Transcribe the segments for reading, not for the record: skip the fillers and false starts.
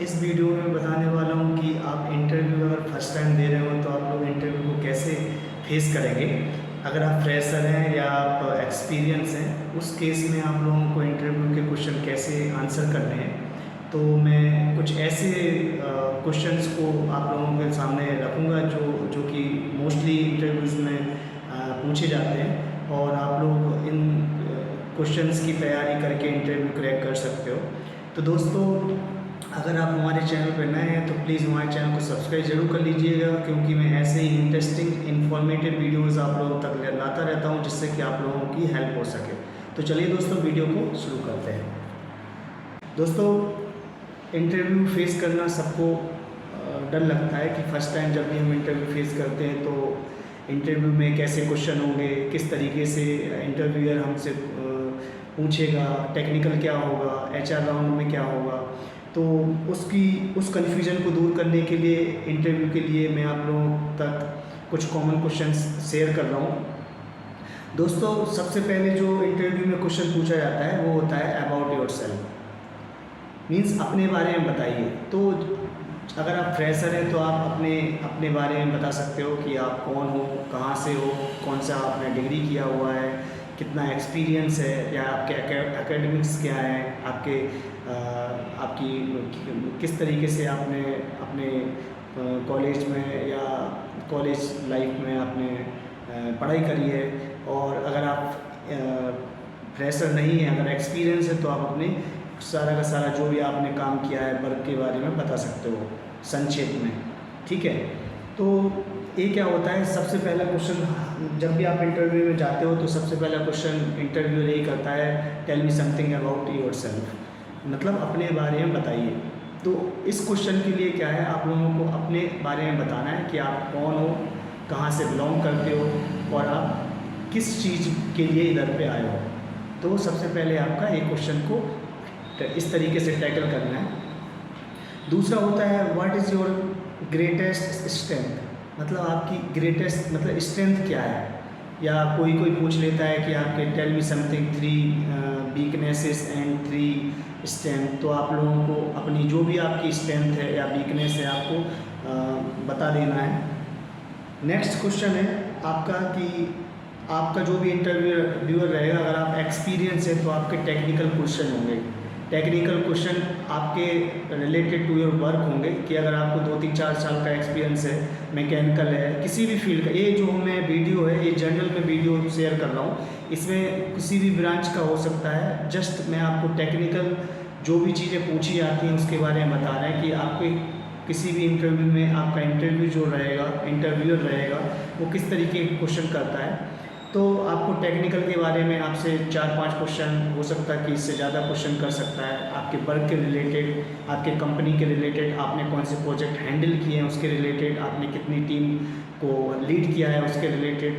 इस वीडियो में बताने वाला हूँ कि आप इंटरव्यू अगर फर्स्ट टाइम दे रहे हो तो आप लोग इंटरव्यू को कैसे फेस करेंगे। अगर आप फ्रेशर हैं या आप एक्सपीरियंस हैं, उस केस में आप लोगों को इंटरव्यू के क्वेश्चन कैसे आंसर करने हैं। तो मैं कुछ ऐसे क्वेश्चंस को आप लोगों के सामने रखूँगा जो कि मोस्टली इंटरव्यूज़ में पूछे जाते हैं और आप लोग इन क्वेश्चंस की तैयारी करके इंटरव्यू क्रैक कर सकते हो। तो दोस्तों, अगर आप हमारे चैनल पर नए हैं तो प्लीज़ हमारे चैनल को सब्सक्राइब जरूर कर लीजिएगा, क्योंकि मैं ऐसे ही इंटरेस्टिंग इन्फॉर्मेटिव वीडियोस आप लोगों तक लाता रहता हूं, जिससे कि आप लोगों की हेल्प हो सके। तो चलिए दोस्तों, वीडियो को शुरू करते हैं। दोस्तों, इंटरव्यू फेस करना सबको डर लगता है कि फ़र्स्ट टाइम जब भी हम इंटरव्यू फेस करते हैं तो इंटरव्यू में कैसे क्वेश्चन होंगे, किस तरीके से इंटरव्यूअर हमसे पूछेगा, टेक्निकल क्या होगा, HR राउंड में क्या होगा। तो उस कन्फ्यूज़न को दूर करने के लिए इंटरव्यू के लिए मैं आप लोगों तक कुछ कॉमन क्वेश्चंस शेयर कर रहा हूँ। दोस्तों, सबसे पहले जो इंटरव्यू में क्वेश्चन पूछा जाता है वो होता है अबाउट योरसेल्फ, मीन्स अपने बारे में बताइए। तो अगर आप फ्रेशर हैं तो आप अपने बारे में बता सकते हो कि आप कौन हो, कहाँ से हो, कौन सा आपने डिग्री किया हुआ है, कितना एक्सपीरियंस है, या आपके एकेडमिक्स क्या हैं, आपकी किस तरीके से आपने अपने कॉलेज में या कॉलेज लाइफ में आपने पढ़ाई करी है। और अगर आप फ्रेशर नहीं है, अगर एक्सपीरियंस है, तो आप अपने सारा का सारा जो भी आपने काम किया है वर्क के बारे में बता सकते हो संक्षेप में। ठीक है, तो ये क्या होता है, सबसे पहला क्वेश्चन जब भी आप इंटरव्यू में जाते हो तो सबसे पहला क्वेश्चन इंटरव्यूअर यही करता है, tell me something about yourself, मतलब अपने बारे में बताइए। तो इस क्वेश्चन के लिए क्या है, आप लोगों को अपने बारे में बताना है कि आप कौन हो, कहाँ से बिलोंग करते हो और आप किस चीज़ के लिए इधर पे आए हो। तो सबसे पहले आपका एक क्वेश्चन को इस तरीके से टैकल करना है। दूसरा होता है what is your greatest strength, मतलब आपकी ग्रेटेस्ट मतलब स्ट्रेंथ क्या है। या कोई पूछ लेता है कि आपके tell me something 3 weaknesses and 3 strength. तो आप लोगों को अपनी जो भी आपकी स्ट्रेंथ है या वीकनेस है आपको बता देना है। नेक्स्ट क्वेश्चन है आपका कि आपका जो भी इंटरव्यूअर रहेगा, अगर आप एक्सपीरियंस है तो आपके टेक्निकल क्वेश्चन होंगे। टेक्निकल क्वेश्चन आपके रिलेटेड टू योर वर्क होंगे कि अगर आपको 2-3-4 साल का एक्सपीरियंस है, मैकेनिकल है, किसी भी फील्ड का। ये जो मैं वीडियो है ये जनरल में वीडियो शेयर कर रहा हूँ, इसमें किसी भी ब्रांच का हो सकता है। जस्ट मैं आपको टेक्निकल जो भी चीज़ें पूछी जाती हैं उसके बारे में बता रहे हैं कि आपके किसी भी इंटरव्यू में आपका इंटरव्यू जो रहेगा, इंटरव्यूअर रहेगा, वो किस तरीके के क्वेश्चन करता है। तो आपको टेक्निकल के बारे में आपसे 4-5 क्वेश्चन, हो सकता है कि इससे ज़्यादा क्वेश्चन कर सकता है। आपके वर्क के रिलेटेड, आपके कंपनी के रिलेटेड, आपने कौन से प्रोजेक्ट हैंडल किए हैं उसके रिलेटेड, आपने कितनी टीम को लीड किया है उसके रिलेटेड,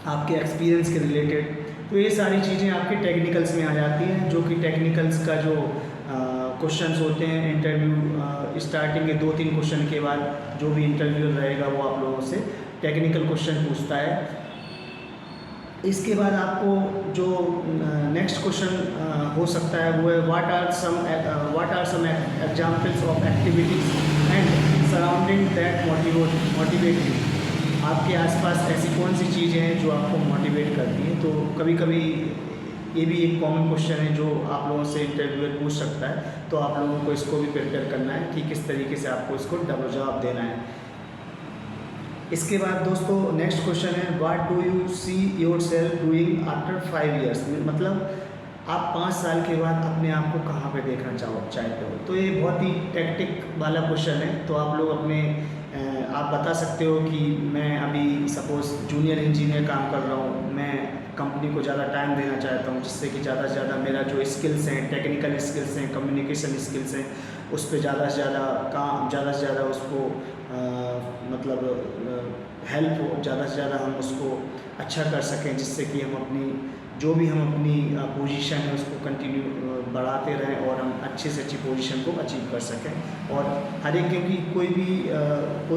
आपके एक्सपीरियंस के रिलेटेड। तो ये सारी चीज़ें आपके टेक्निकल्स में आ जाती हैं, जो कि टेक्निकल्स का जो क्वेश्चंस होते हैं इंटरव्यू स्टार्टिंग के 2-3 क्वेश्चन के बाद जो भी इंटरव्यू रहेगा वो आप लोगों से टेक्निकल क्वेश्चन पूछता है। इसके बाद आपको जो नेक्स्ट क्वेश्चन हो सकता है वो है what are some examples of activities and surrounding that motivate you. आपके आसपास ऐसी कौन सी चीज़ें हैं जो आपको मोटिवेट करती हैं। तो कभी कभी ये भी एक कॉमन क्वेश्चन है जो आप लोगों से इंटरव्यूअर पूछ सकता है। तो आप लोगों को इसको भी प्रिपेयर करना है कि किस तरीके से आपको इसको डबल जवाब देना है। इसके बाद दोस्तों नेक्स्ट क्वेश्चन है what do you see your self doing after 5 years, मतलब आप 5 साल के बाद अपने आप को कहाँ पे देखना चाहते हो। तो ये बहुत ही टैक्टिक वाला क्वेश्चन है। तो आप लोग आप बता सकते हो कि मैं अभी सपोज़ जूनियर इंजीनियर काम कर रहा हूँ, मैं कंपनी को ज़्यादा टाइम देना चाहता हूँ, जिससे कि ज़्यादा से ज़्यादा मेरा जो स्किल्स हैं, टेक्निकल स्किल्स हैं, कम्युनिकेशन स्किल्स हैं, उस पर ज़्यादा से ज़्यादा उसको मतलब हेल्प हो, ज़्यादा से ज़्यादा हम उसको अच्छा कर सकें, जिससे कि हम अपनी जो भी हम अपनी पोजीशन है उसको कंटिन्यू बढ़ाते रहें और हम अच्छे से अच्छी पोजीशन को अचीव कर सकें। और हर एक, क्योंकि कोई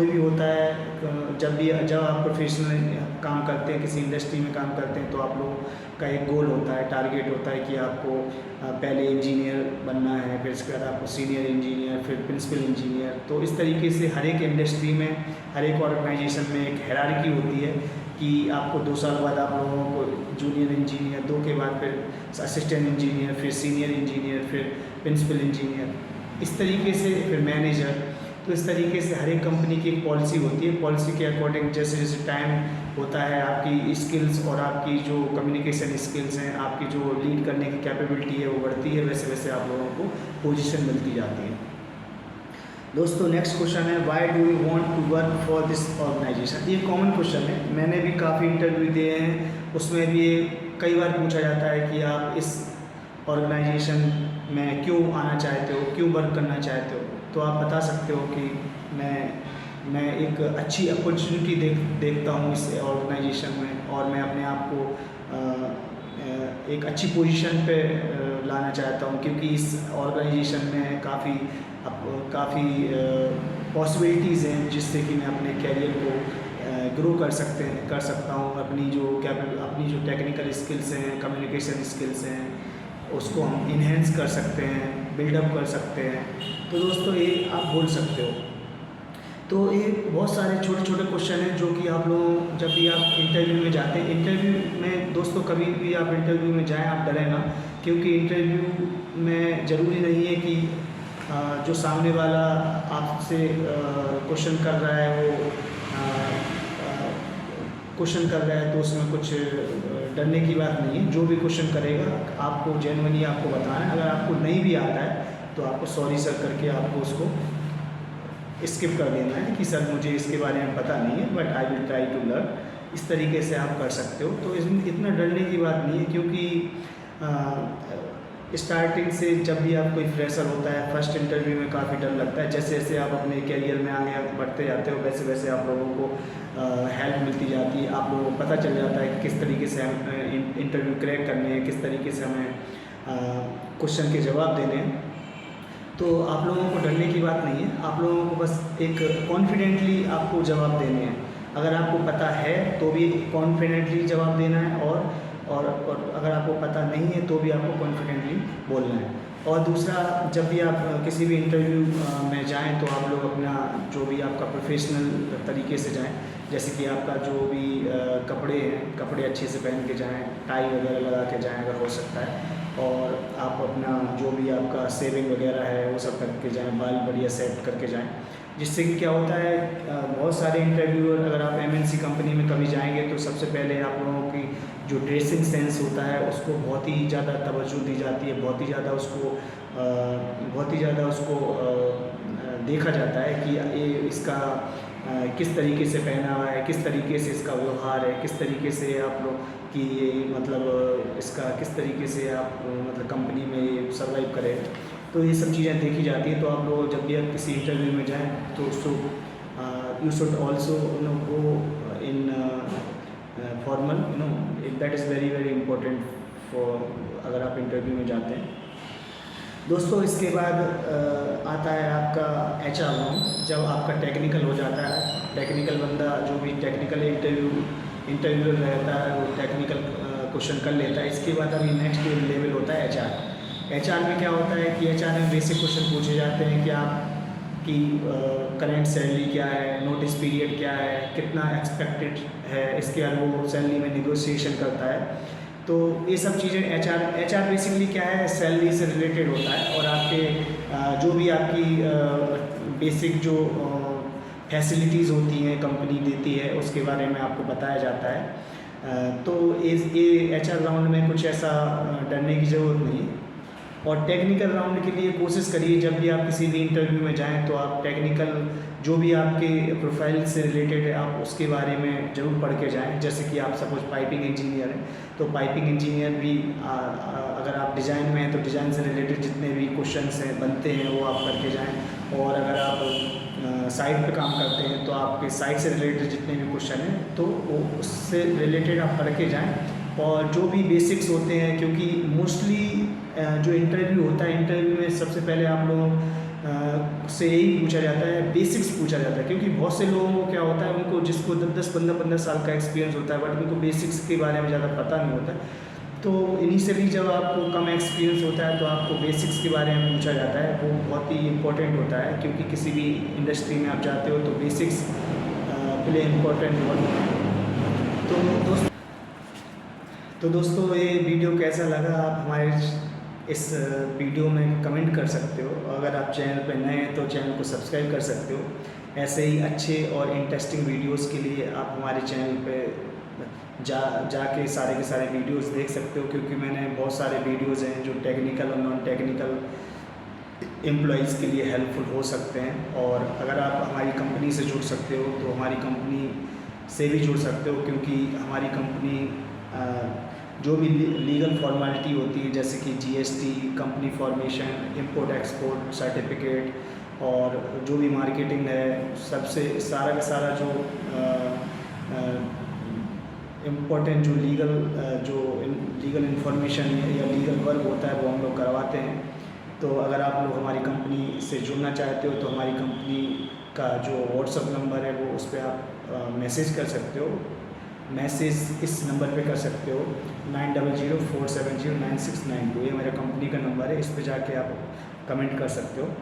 भी होता है, जब आप प्रोफेशनल काम करते हैं, किसी इंडस्ट्री में काम करते हैं, तो आप लोगों का एक गोल होता है, टारगेट होता है कि आपको पहले इंजीनियर बनना है, फिर इसके बाद आपको सीनियर इंजीनियर, फिर प्रिंसिपल इंजीनियर। तो इस तरीके से हर एक इंडस्ट्री में, हर एक ऑर्गेनाइजेशन में एक हायरार्की होती है कि आपको 2 साल बाद आप लोगों को जूनियर इंजीनियर, 2 के बाद फिर असिस्टेंट इंजीनियर, फिर सीनियर इंजीनियर, फिर प्रिंसिपल इंजीनियर, इस तरीके से फिर मैनेजर। तो इस तरीके से हर एक कंपनी की एक पॉलिसी होती है। पॉलिसी के अकॉर्डिंग जैसे जैसे टाइम होता है, आपकी स्किल्स और आपकी जो कम्युनिकेशन स्किल्स हैं, आपकी जो लीड करने की कैपेबिलिटी है वो बढ़ती है, वैसे वैसे आप लोगों को पोजीशन मिलती जाती है। दोस्तों नेक्स्ट क्वेश्चन है, why do you want to work for this organisation. ये कॉमन क्वेश्चन है, मैंने भी काफ़ी इंटरव्यू दिए हैं, उसमें भी ये कई बार पूछा जाता है कि आप इस ऑर्गेनाइजेशन में क्यों आना चाहते हो, क्यों वर्क करना चाहते हो। तो आप बता सकते हो कि मैं एक अच्छी अपॉर्चुनिटी देखता हूँ इस ऑर्गेनाइजेशन में, और मैं अपने आप को एक अच्छी पोजीशन पे लाना चाहता हूँ, क्योंकि इस ऑर्गेनाइजेशन में काफ़ी पॉसिबिलिटीज़ हैं जिससे कि मैं अपने कैरियर को ग्रो कर सकता हूँ। अपनी जो टेक्निकल स्किल्स हैं, कम्युनिकेशन स्किल्स हैं, उसको हम इन्हेंस कर सकते हैं, बिल्डअप कर सकते हैं। तो दोस्तों ये आप बोल सकते हो। तो ये बहुत सारे छोटे छोटे क्वेश्चन हैं जो कि आप लोग जब भी आप इंटरव्यू में जाते हैं, इंटरव्यू में दोस्तों कभी भी आप इंटरव्यू में जाएं, आप डरें ना, क्योंकि इंटरव्यू में ज़रूरी नहीं है कि जो सामने वाला आपसे क्वेश्चन कर रहा है वो क्वेश्चन कर रहा है तो उसमें कुछ डरने की बात नहीं है। जो भी क्वेश्चन करेगा आपको जेन्युइनली आपको बताना है। अगर आपको नहीं भी आता है तो आपको सॉरी सर करके आपको उसको स्किप कर देना है कि सर मुझे इसके बारे में पता नहीं है, but I will try to learn. इस तरीके से आप कर सकते हो। तो इसमें इतना डरने की बात नहीं है, क्योंकि स्टार्टिंग से जब भी आप कोई फ्रेशर होता है, फर्स्ट इंटरव्यू में काफ़ी डर लगता है। जैसे जैसे आप अपने करियर में आगे बढ़ते जाते हो, वैसे वैसे आप लोगों को हेल्प मिलती जाती है। आप लोगों को पता चल जाता है कि किस तरीके से हम इंटरव्यू क्रैक करने हैं, किस तरीके से हमें क्वेश्चन के जवाब देने हैं। तो आप लोगों को डरने की बात नहीं है, आप लोगों को बस एक कॉन्फिडेंटली आपको जवाब देने हैं। अगर आपको पता है तो भी कॉन्फिडेंटली जवाब देना है, और अगर आपको पता नहीं है तो भी आपको कॉन्फिडेंटली बोलना है। और दूसरा, जब भी आप किसी भी इंटरव्यू में जाएं तो आप लोग अपना जो भी आपका प्रोफेशनल तरीके से जाएं। जैसे कि आपका जो भी कपड़े हैं, कपड़े अच्छे से पहन के जाएं, टाई वगैरह लगा के जाएं अगर हो सकता है। और आप अपना जो भी आपका सेविंग वगैरह है वो सब करके जाएं, बाल बढ़िया सेट करके जाएं। जिससे कि क्या होता है, बहुत सारे इंटरव्यूअर, अगर आप एमएनसी कंपनी में कभी जाएंगे तो सबसे पहले आप लोगों की जो ड्रेसिंग सेंस होता है उसको बहुत ही ज़्यादा तवज्जो दी जाती है, बहुत ही ज़्यादा उसको देखा जाता है कि ये इसका किस तरीके से पहना हुआ है, किस तरीके से इसका व्यवहार है, किस तरीके से आप लोग कि ये मतलब इसका किस तरीके से आप मतलब कंपनी में सर्वाइव करें। तो ये सब चीज़ें देखी जाती हैं। तो आप लोग जब भी आप किसी इंटरव्यू में जाएं तो you should also go in formal, that is very very important for, अगर आप इंटरव्यू में जाते हैं। दोस्तों इसके बाद आता है आपका HR राउंड। जब आपका टेक्निकल हो जाता है, टेक्निकल बंदा जो भी टेक्निकल इंटरव्यूअर रहता है वो टेक्निकल क्वेश्चन कर लेता है। इसके बाद अभी नेक्स्ट लेवल होता है HR में क्या होता है कि HR में बेसिक क्वेश्चन पूछे जाते हैं कि आपकी करंट सैलरी क्या है, नोटिस पीरियड क्या है, कितना एक्सपेक्टेड है। इसके बाद वो सैलरी में निगोशिएशन करता है। तो ये सब चीज़ें HR बेसिकली क्या है, सैलरी से रिलेटेड होता है। और आपके जो भी आपकी बेसिक जो फैसिलिटीज़ होती हैं कंपनी देती है उसके बारे में आपको बताया जाता है। तो ये HR राउंड में कुछ ऐसा डरने की ज़रूरत नहीं है। और टेक्निकल राउंड के लिए कोशिश करिए, जब भी आप किसी भी इंटरव्यू में जाएं तो आप टेक्निकल जो भी आपके प्रोफाइल से रिलेटेड है आप उसके बारे में ज़रूर पढ़ के जाएं। जैसे कि आप सपोज पाइपिंग इंजीनियर हैं तो पाइपिंग इंजीनियर भी अगर आप डिज़ाइन में हैं तो डिज़ाइन से रिलेटेड जितने भी क्वेश्चंस हैं बनते हैं वो आप करके जाएं। और अगर आप साइट पे काम करते हैं तो आपके साइट से रिलेटेड जितने भी क्वेश्चन हैं तो वो उससे रिलेटेड आप पढ़ के जाएँ। और जो भी बेसिक्स होते हैं, क्योंकि मोस्टली जो इंटरव्यू होता है, इंटरव्यू में सबसे पहले आप लोगों से यही पूछा जाता है, बेसिक्स पूछा जाता है। क्योंकि बहुत से लोगों को क्या होता है, उनको जिसको 10-15 साल का एक्सपीरियंस होता है, बट उनको बेसिक्स के बारे में ज़्यादा पता नहीं होता है। तो इनिशियली जब आपको कम एक्सपीरियंस होता है तो आपको बेसिक्स के बारे में पूछा जाता है, वो बहुत ही इम्पोर्टेंट होता है। क्योंकि किसी भी इंडस्ट्री में आप जाते हो तो बेसिक्स प्ले इम्पोर्टेंट रोल। तो दोस्तों ये वीडियो कैसा लगा, आप हमारे इस वीडियो में कमेंट कर सकते हो। अगर आप चैनल पर नए हैं तो चैनल को सब्सक्राइब कर सकते हो। ऐसे ही अच्छे और इंटरेस्टिंग वीडियोस के लिए आप हमारे चैनल पे जाके सारे के सारे वीडियोस देख सकते हो। क्योंकि मैंने बहुत सारे वीडियोस हैं जो टेक्निकल और नॉन टेक्निकल एम्प्लॉइज़ के लिए हेल्पफुल हो सकते हैं। और अगर आप हमारी कंपनी से जुड़ सकते हो तो हमारी कंपनी से भी जुड़ सकते हो। क्योंकि हमारी कंपनी जो भी लीगल फॉर्मेलिटी होती है, जैसे कि GST, company formation, import export certificate और जो भी मार्केटिंग है, सबसे सारा का सारा जो इम्पोर्टेंट जो लीगल इन्फॉर्मेशन या लीगल वर्क होता है वो हम लोग करवाते हैं। तो अगर आप लोग हमारी कंपनी से जुड़ना चाहते हो तो हमारी कंपनी का जो व्हाट्सअप नंबर है वो उस पर आप मैसेज कर सकते हो। मैसेज इस नंबर पे कर सकते हो 9004709692। ये मेरा कंपनी का नंबर है, इस पे जाके आप कमेंट कर सकते हो।